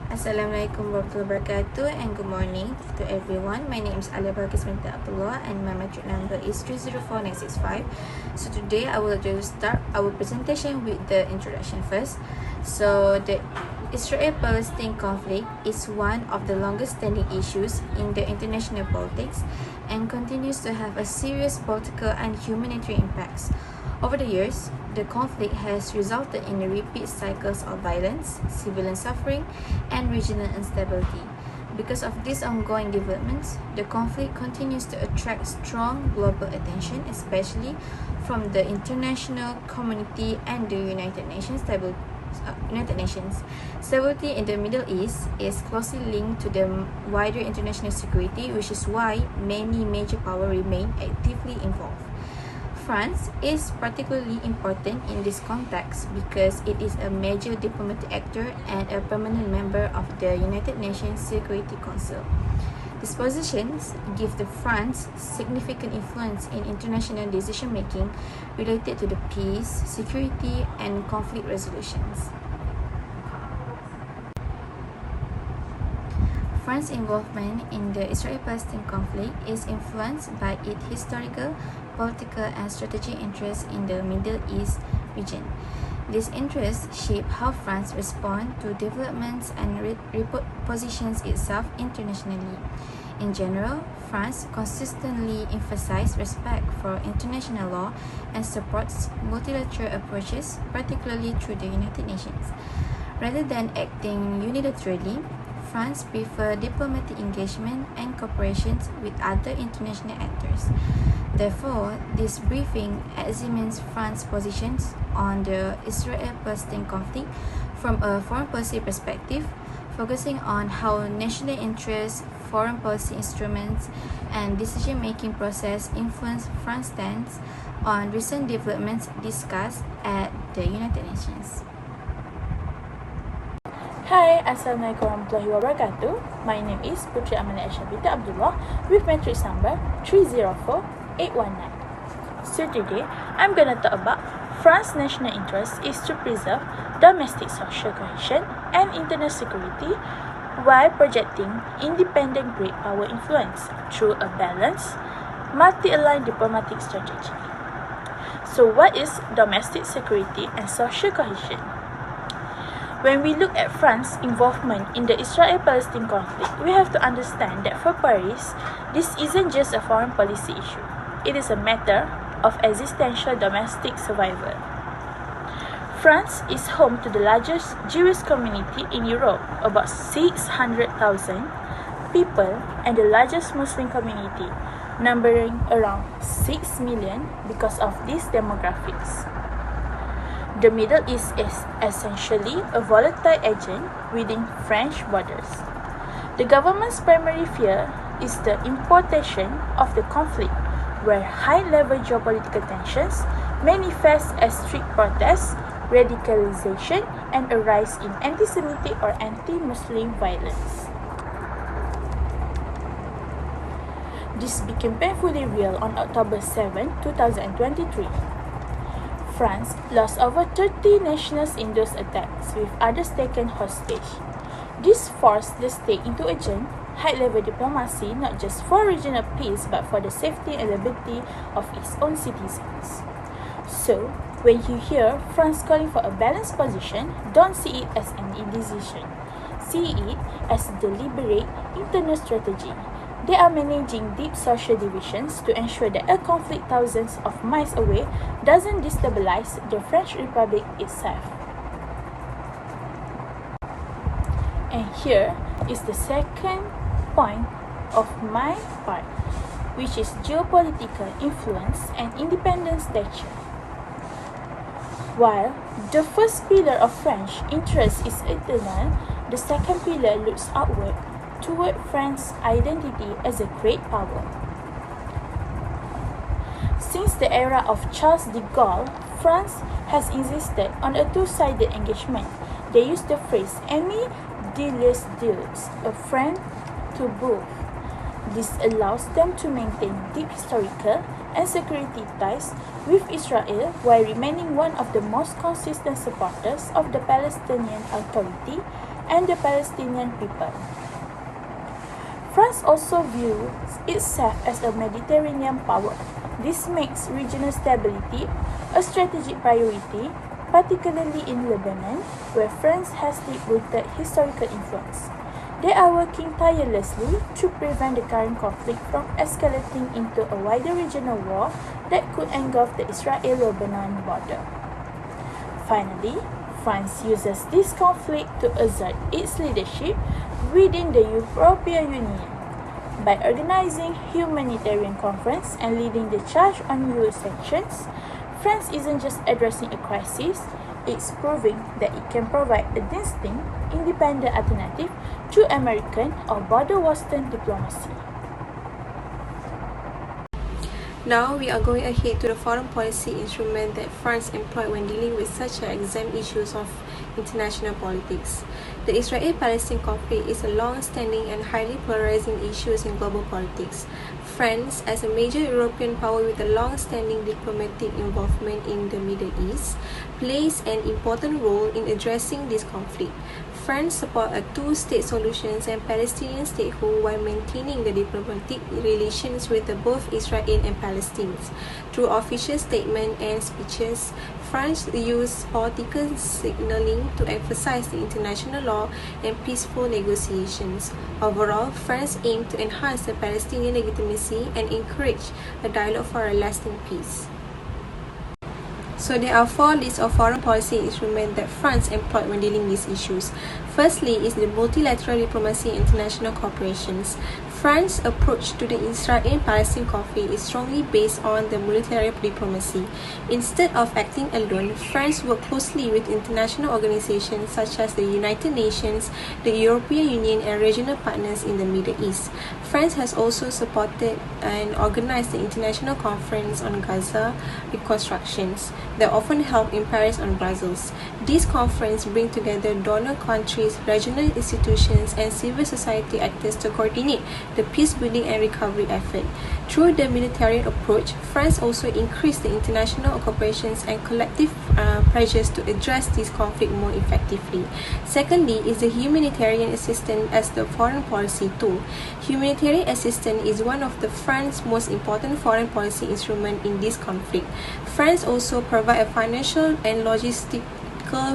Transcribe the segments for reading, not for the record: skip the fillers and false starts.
Assalamualaikum warahmatullahi wabarakatuh and good morning to everyone. My name is Aleea BALQIS ABDULLAH and my metric number is 304965. So today I will just start our presentation with the introduction first. So the Israel-Palestine conflict is one of the longest standing issues in the international politics and continues to have a serious political and humanitarian impacts. Over the years, the conflict has resulted in repeat cycles of violence, civilian suffering, and regional instability. Because of these ongoing developments, the conflict continues to attract strong global attention, especially from the international community and the United Nations. Stability in the Middle East is closely linked to the wider international security, which is why many major powers remain actively involved. France is particularly important in this context because it is a major diplomatic actor and a permanent member of the United Nations Security Council. These positions give the France significant influence in international decision-making related to the peace, security, and conflict resolutions. France's involvement in the Israel-Palestine conflict is influenced by its historical, political, and strategic interests in the Middle East region. These interests shape how France responds to developments and positions itself internationally. In general, France consistently emphasizes respect for international law and supports multilateral approaches, particularly through the United Nations. Rather than acting unilaterally, France prefers diplomatic engagement and cooperation with other international actors. Therefore, this briefing examines France's positions on the Israel-Palestine conflict from a foreign policy perspective, focusing on how national interests, foreign policy instruments, and decision-making process influence France's stance on recent developments discussed at the United Nations. Hi, Assalamualaikum warahmatullahi wabarakatuh. My name is Puteri ABDULLAH with matrix number 304819. So today, I'm gonna talk about France's national interest is to preserve domestic social cohesion and internal security while projecting independent great power influence through a balanced, multi-aligned diplomatic strategy. So what is domestic security and social cohesion? When we look at France's involvement in the Israel-Palestine conflict, we have to understand that for Paris, this isn't just a foreign policy issue. It is a matter of existential domestic survival. France is home to the largest Jewish community in Europe, about 600,000 people, and the largest Muslim community, numbering around 6 million because of these demographics. The Middle East is essentially a volatile agent within French borders. The government's primary fear is the importation of the conflict, where high-level geopolitical tensions manifest as street protests, radicalization, and a rise in anti-Semitic or anti-Muslim violence. This became painfully real on October 7, 2023. France lost over 30 nationals in those attacks, with others taken hostage. This forced the state into urgent, high-level diplomacy not just for regional peace but for the safety and liberty of its own citizens. So, when you hear France calling for a balanced position, don't see it as an indecision. See it as a deliberate internal strategy. They are managing deep social divisions to ensure that a conflict thousands of miles away doesn't destabilize the French Republic itself. And here is the second point of my part, which is geopolitical influence and independent stature. While the first pillar of French interest is internal, the second pillar looks outward toward France's identity as a great power. Since the era of Charles de Gaulle, France has insisted on a two-sided engagement. They use the phrase "ami de les deux," a friend to both. This allows them to maintain deep historical and security ties with Israel while remaining one of the most consistent supporters of the Palestinian Authority and the Palestinian people. France also views itself as a Mediterranean power. This makes regional stability a strategic priority, particularly in Lebanon, where France has deep-rooted historical influence. They are working tirelessly to prevent the current conflict from escalating into a wider regional war that could engulf the Israel-Lebanon border. Finally, France uses this conflict to assert its leadership within the European Union. By organizing humanitarian conference and leading the charge on EU sanctions, France isn't just addressing a crisis, it's proving that it can provide a distinct, independent alternative to American or border Western diplomacy. Now we are going ahead to the foreign policy instrument that France employed when dealing with such exam issues of international politics. The Israel-Palestine conflict is a long-standing and highly polarizing issue in global politics. France, as a major European power with a long-standing diplomatic involvement in the Middle East, plays an important role in addressing this conflict. France supports a two-state solution and Palestinian statehood while maintaining the diplomatic relations with both Israel and Palestine. Through official statements and speeches, France used political signaling to emphasize the international law and peaceful negotiations. Overall, France aimed to enhance the Palestinian legitimacy and encourage a dialogue for a lasting peace. So there are four lists of foreign policy instruments that France employed when dealing with issues. Firstly is the multilateral diplomacy and international cooperations. France's approach to the Israel-Palestine conflict is strongly based on the multilateral diplomacy. Instead of acting alone, France worked closely with international organizations such as the United Nations, the European Union, and regional partners in the Middle East. France has also supported and organized the International Conference on Gaza reconstructions that often held in Paris and Brussels. These conferences bring together donor countries, regional institutions, and civil society actors to coordinate the peace-building and recovery effort. Through the military approach, France also increased the international cooperation and collective pressures to address this conflict more effectively. Secondly is the humanitarian assistance as the foreign policy tool. Humanitarian assistance is one of the France's most important foreign policy instruments in this conflict. France also provides financial and logistical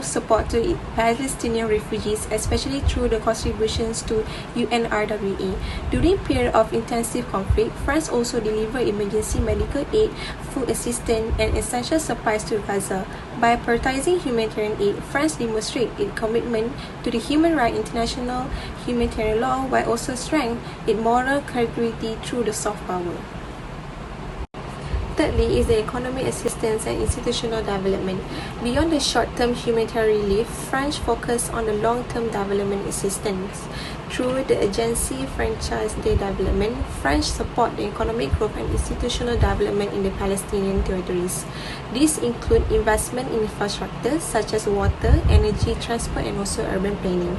support to Palestinian refugees, especially through the contributions to UNRWA. During period of intensive conflict, France also delivered emergency medical aid, food assistance, and essential supplies to Gaza. By prioritizing humanitarian aid, France demonstrates its commitment to the human rights international humanitarian law while also strengthening its moral credibility through the soft power. Thirdly is the economic assistance and institutional development. Beyond the short-term humanitarian relief, France focused on the long-term development assistance. Through the Agency Franchise de Development, France support the economic growth and institutional development in the Palestinian territories. These include investment in infrastructure such as water, energy, transport, and also urban planning.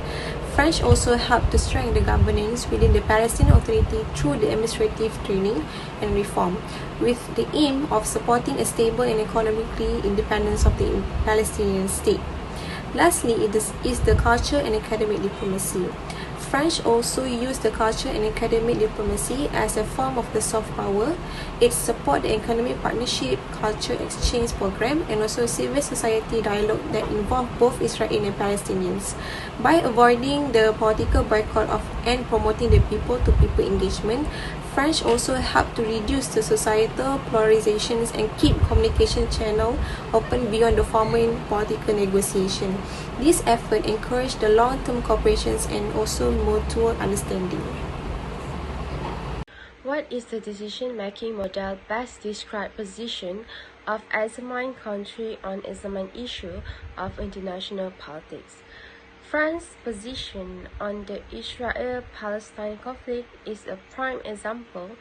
France also helped to strengthen the governance within the Palestinian Authority through the administrative training and reform, with the aim of supporting a stable and economically independence of the Palestinian state. Lastly, it is the culture and academic diplomacy. France also used the culture and academic diplomacy as a form of the soft power. It supported the economic partnership, culture exchange program, and also civil society dialogue that involved both Israeli and Palestinians. By avoiding the political boycott of and promoting the people-to-people engagement, France also helped to reduce the societal polarizations and keep communication channels open beyond the formal political negotiation. This effort encouraged the long-term cooperation and also mutual understanding. What is the decision-making model best describe position of Islamic country on Islamic issue of international politics? France's position on the Israel-Palestine conflict is a prime example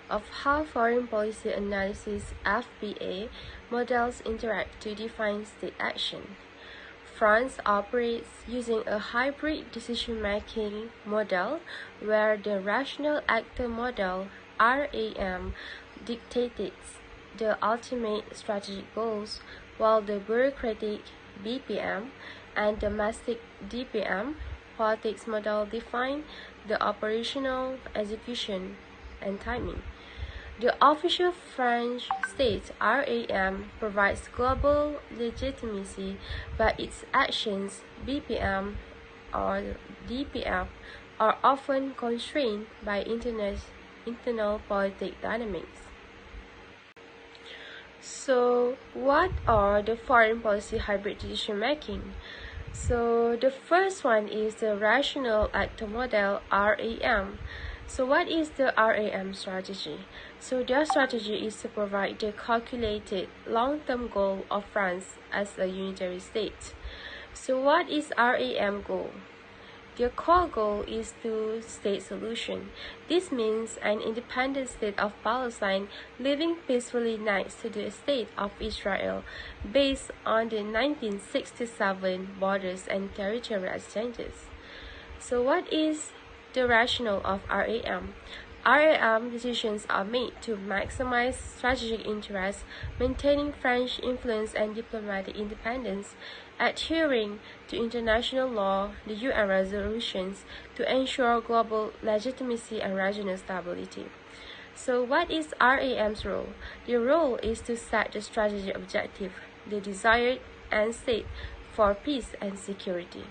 of how foreign policy analysis (FPA) models interact to define state action. France operates using a hybrid decision-making model where the rational actor model (RAM) dictates the ultimate strategic goals, while the bureaucratic (BPM) and domestic (DPM) politics model define the operational, execution, and timing. The official French state RAM provides global legitimacy, but its actions, BPM or DPF, are often constrained by internal politic dynamics. So, what are the foreign policy hybrid decision making? So, the first one is the rational actor model RAM. So, what is the RAM strategy? So, their strategy is to provide the calculated long-term goal of France as a unitary state. So, what is RAM goal? Their core goal is two-state solution. This means an independent state of Palestine living peacefully next to the state of Israel based on the 1967 borders and territorial exchanges. So what is the rationale of RAM? RAM decisions are made to maximize strategic interests, maintaining French influence and diplomatic independence, adhering to international law, the UN resolutions, to ensure global legitimacy and regional stability. So what is RAM's role? Their role is to set the strategic objective, the desired end state for peace and security.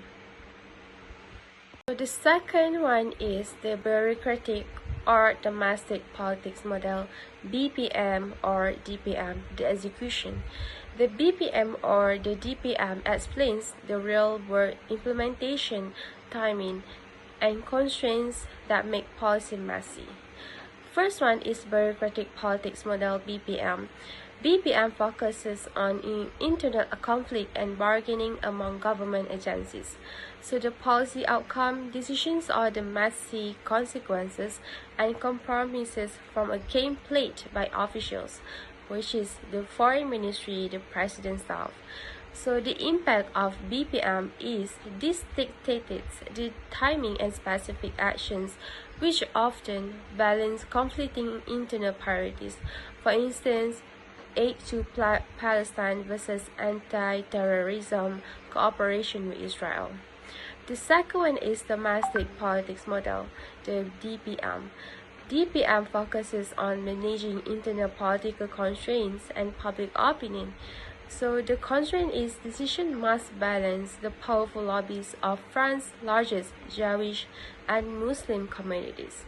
So the second one is the bureaucratic or domestic politics model, BPM or DPM, the execution. The BPM or the DPM explains the real-world implementation, timing, and constraints that make policy messy. First one is bureaucratic politics model, BPM. BPM focuses on internal conflict and bargaining among government agencies. So the policy outcome decisions are the messy consequences and compromises from a game played by officials, which is the foreign ministry, the president's staff. So the impact of BPM is this dictates the timing and specific actions, which often balance conflicting internal priorities. For instance, aid to Palestine versus anti-terrorism cooperation with Israel. The second one is domestic politics model, the DPM. DPM focuses on managing internal political constraints and public opinion. So the constraint is decision must balance the powerful lobbies of France's largest Jewish and Muslim communities.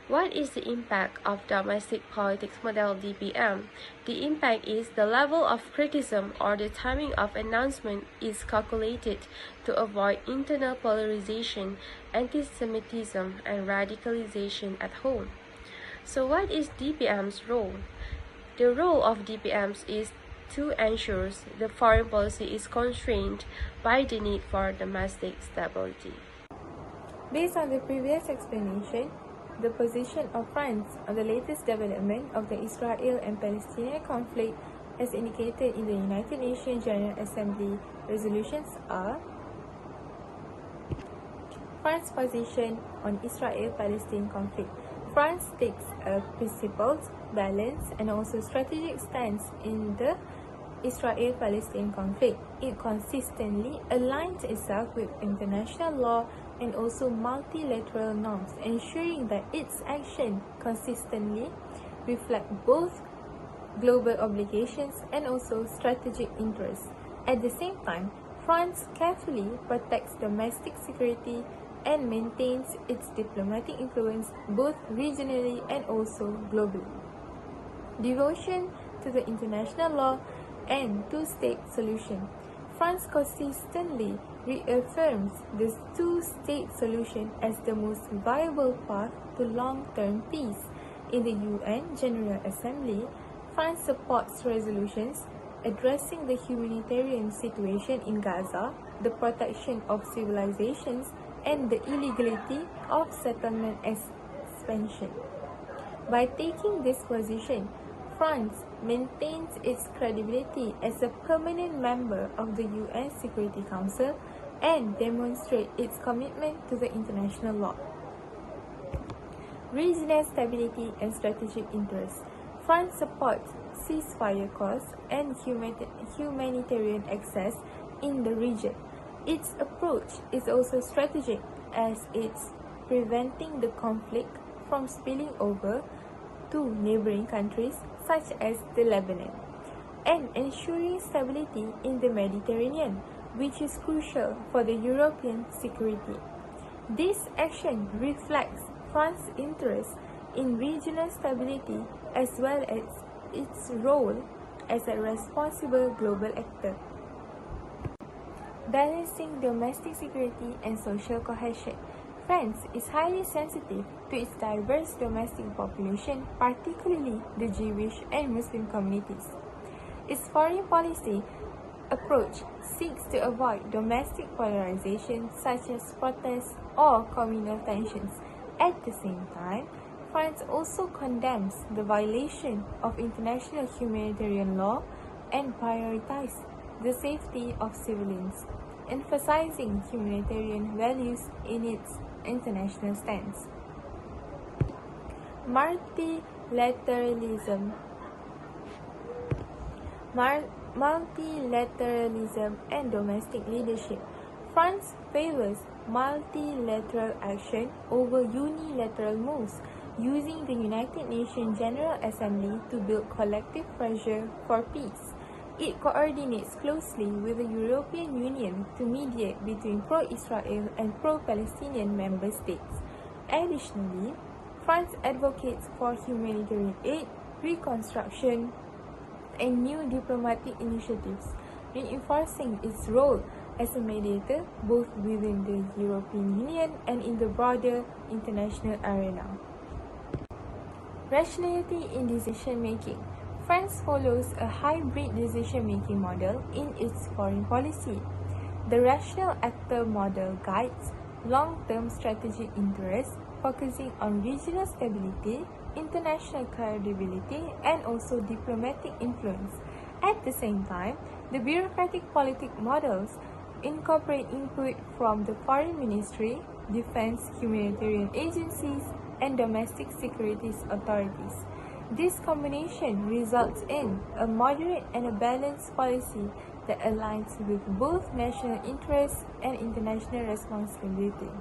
What is the impact of domestic politics model DPM? The impact is the level of criticism or the timing of announcement is calculated to avoid internal polarization, anti-Semitism, and radicalization at home. So what is DPM's role? The role of DPMs is to ensure the foreign policy is constrained by the need for domestic stability. Based on the previous explanation, the position of France on the latest development of the Israel and Palestinian conflict as indicated in the United Nations General Assembly resolutions are: France's position on Israel-Palestine conflict. France takes a principled, balanced, and also strategic stance in the Israel-Palestine conflict. It consistently aligns itself with international law and also multilateral norms, ensuring that its action consistently reflect both global obligations and also strategic interests. At the same time, France carefully protects domestic security and maintains its diplomatic influence both regionally and also globally. Devotion to the international law and two-state solution. France consistently reaffirms this two-state solution as the most viable path to long-term peace. In the UN General Assembly, France supports resolutions addressing the humanitarian situation in Gaza, the protection of civilizations, and the illegality of settlement expansion. By taking this position, France maintains its credibility as a permanent member of the UN Security Council and demonstrates its commitment to the international law. Regional stability and strategic interests. France supports ceasefire calls and humanitarian access in the region. Its approach is also strategic, as it's preventing the conflict from spilling over to neighboring countries such as the Lebanon, and ensuring stability in the Mediterranean, which is crucial for the European security. This action reflects France's interest in regional stability as well as its role as a responsible global actor. Balancing domestic security and social cohesion. France is highly sensitive to its diverse domestic population, particularly the Jewish and Muslim communities. Its foreign policy approach seeks to avoid domestic polarization such as protests or communal tensions. At the same time, France also condemns the violation of international humanitarian law and prioritizes the safety of civilians, emphasizing humanitarian values in its international stance. Multilateralism and domestic leadership. France favors multilateral action over unilateral moves, using the United Nations General Assembly to build collective pressure for peace. It coordinates closely with the European Union to mediate between pro-Israel and pro-Palestinian member states. Additionally, France advocates for humanitarian aid, reconstruction, and new diplomatic initiatives, reinforcing its role as a mediator both within the European Union and in the broader international arena. Rationality in decision-making. France follows a hybrid decision-making model in its foreign policy. The rational actor model guides long-term strategic interests, focusing on regional stability, international credibility, and also diplomatic influence. At the same time, the bureaucratic politic models incorporate input from the foreign ministry, defense, humanitarian agencies, and domestic security authorities. This combination results in a moderate and a balanced policy that aligns with both national interests and international responsibility.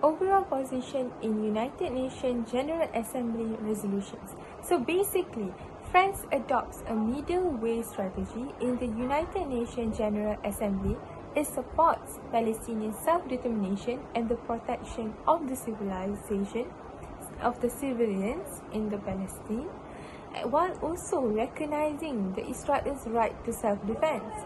Overall position in United Nations General Assembly resolutions. So basically, France adopts a middle way strategy in the United Nations General Assembly. It supports Palestinian self-determination and the protection of the civilization of the civilians in the Palestine, while also recognizing the Israel's right to self-defense.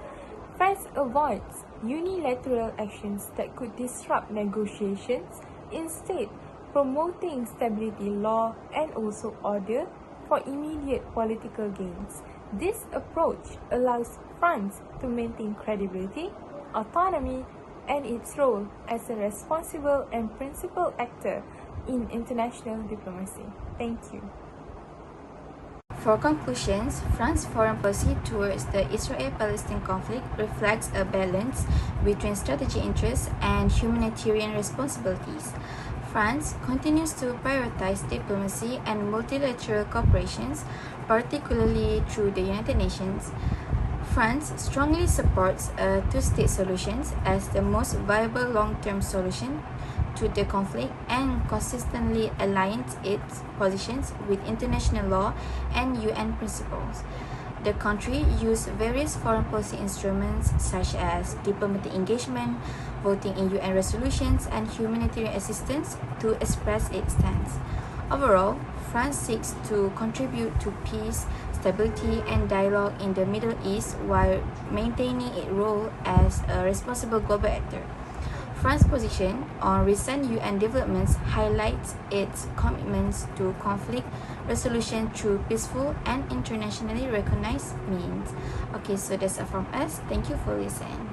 France avoids unilateral actions that could disrupt negotiations, instead promoting stability, law, and also order for immediate political gains. This approach allows France to maintain credibility, autonomy, and its role as a responsible and principled actor in international diplomacy. Thank you. For conclusions, France's foreign policy towards the Israel-Palestine conflict reflects a balance between strategic interests and humanitarian responsibilities. France continues to prioritize diplomacy and multilateral cooperation, particularly through the United Nations. France strongly supports a two-state solution as the most viable long-term solution to the conflict and consistently aligns its positions with international law and UN principles. The country used various foreign policy instruments such as diplomatic engagement, voting in UN resolutions, and humanitarian assistance to express its stance. Overall, France seeks to contribute to peace, stability, and dialogue in the Middle East while maintaining its role as a responsible global actor. France's position on recent UN developments highlights its commitments to conflict resolution through peaceful and internationally recognized means. Okay, so that's all from us. Thank you for listening.